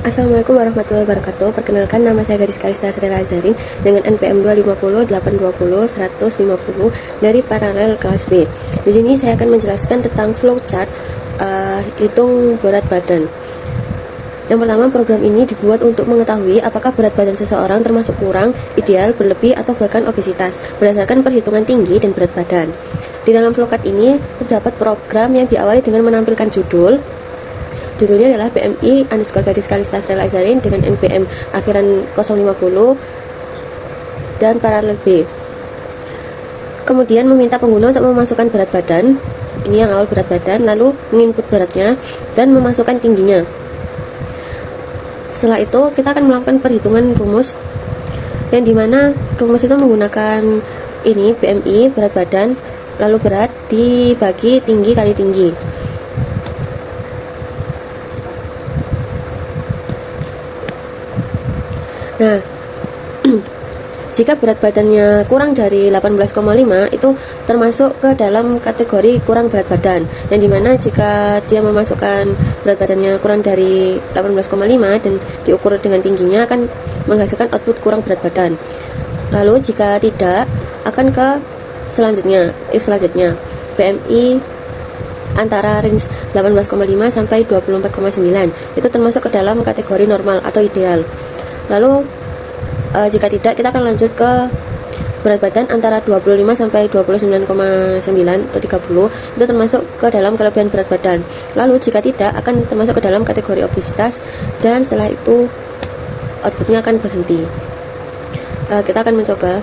Assalamualaikum warahmatullahi wabarakatuh. Perkenalkan, nama saya Gadis Kalista Sri Lazarin dengan NPM 250 820 150 dari paralel kelas B. Di sini saya akan menjelaskan tentang flowchart hitung berat badan. Yang pertama, program ini dibuat untuk mengetahui apakah berat badan seseorang termasuk kurang, ideal, berlebih, atau bahkan obesitas berdasarkan perhitungan tinggi dan berat badan. Di dalam flowchart ini terdapat program yang diawali dengan menampilkan Judulnya adalah BMI Gadis Kalista Sri Lazarin dengan NPM akhiran 050 dan paralel B. Kemudian meminta pengguna untuk memasukkan berat badan, ini yang awal berat badan, lalu menginput beratnya dan memasukkan tingginya. Setelah itu kita akan melakukan perhitungan rumus, yang dimana rumus itu menggunakan ini BMI berat badan lalu berat dibagi tinggi kali tinggi. Nah, jika berat badannya kurang dari 18,5 itu termasuk ke dalam kategori kurang berat badan, yang dimana jika dia memasukkan berat badannya kurang dari 18,5 dan diukur dengan tingginya akan menghasilkan output kurang berat badan. Lalu jika tidak, akan ke selanjutnya, if selanjutnya BMI antara range 18,5 sampai 24,9 itu termasuk ke dalam kategori normal atau ideal. Lalu jika tidak, kita akan lanjut ke berat badan antara 25 sampai 29,9 atau 30 itu termasuk ke dalam kelebihan berat badan. Lalu jika tidak, akan termasuk ke dalam kategori obesitas dan setelah itu outputnya akan berhenti. Kita akan mencoba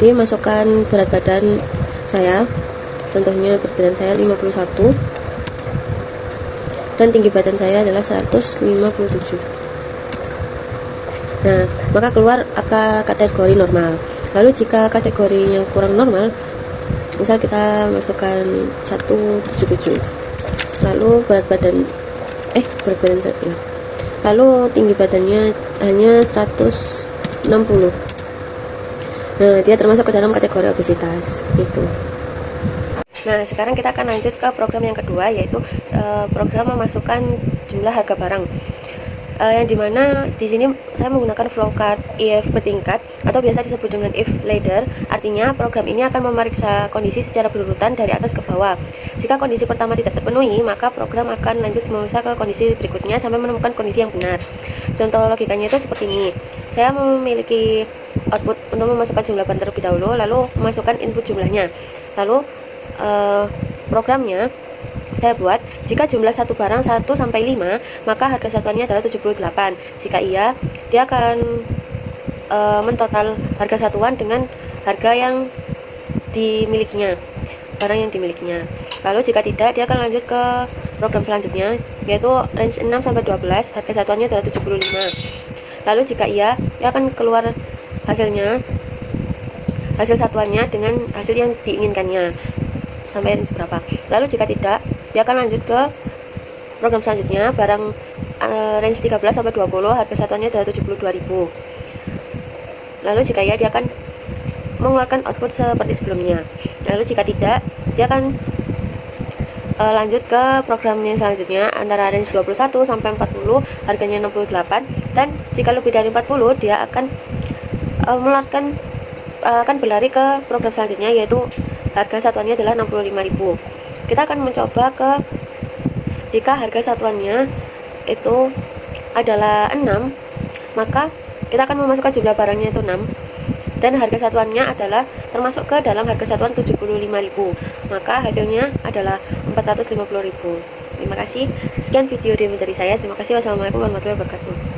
dimasukkan berat badan saya, contohnya berat badan saya 51 dan tinggi badan saya adalah 157. Nah, maka keluar angka kategori normal. Lalu jika kategorinya kurang normal, misal kita masukkan 177, lalu berat badan saya, lalu tinggi badannya hanya 160. Nah, dia termasuk ke dalam kategori obesitas itu. Nah, sekarang kita akan lanjut ke program yang kedua, yaitu program memasukkan jumlah harga barang. Yang dimana di sini saya menggunakan flowchart if bertingkat atau biasa disebut dengan if ladder. Artinya program ini akan memeriksa kondisi secara berurutan dari atas ke bawah. Jika kondisi pertama tidak terpenuhi, maka program akan lanjut memeriksa ke kondisi berikutnya sampai menemukan kondisi yang benar. Contoh logikanya itu seperti ini. Saya memiliki output untuk memasukkan jumlah barang terlebih dahulu, lalu memasukkan input jumlahnya. Lalu programnya saya buat, jika jumlah satu barang 1 sampai 5, maka harga satuannya adalah 78. Jika iya, dia akan mentotal harga satuan dengan harga yang dimilikinya, barang yang dimilikinya. Lalu jika tidak, dia akan lanjut ke program selanjutnya, yaitu range 6 sampai 12, harga satuannya adalah 75. Lalu jika iya, dia akan keluar hasil satuannya dengan hasil yang diinginkannya sampai range berapa. Lalu jika tidak, dia akan lanjut ke program selanjutnya, barang range 13 sampai 20, harga satuannya adalah 72.000. Lalu jika ya, dia akan mengeluarkan output seperti sebelumnya. Lalu jika tidak, dia akan lanjut ke program yang selanjutnya, antara range 21 sampai 40, harganya 68, dan jika lebih dari 40, dia akan akan berlari ke program selanjutnya, yaitu harga satuannya adalah 65.000. Kita akan mencoba jika harga satuannya itu adalah 6, maka kita akan memasukkan jumlah barangnya itu 6 dan harga satuannya adalah termasuk ke dalam harga satuan 75.000, maka hasilnya adalah 450.000. Terima kasih. Sekian video demo dari saya. Terima kasih. Wassalamualaikum warahmatullahi wabarakatuh.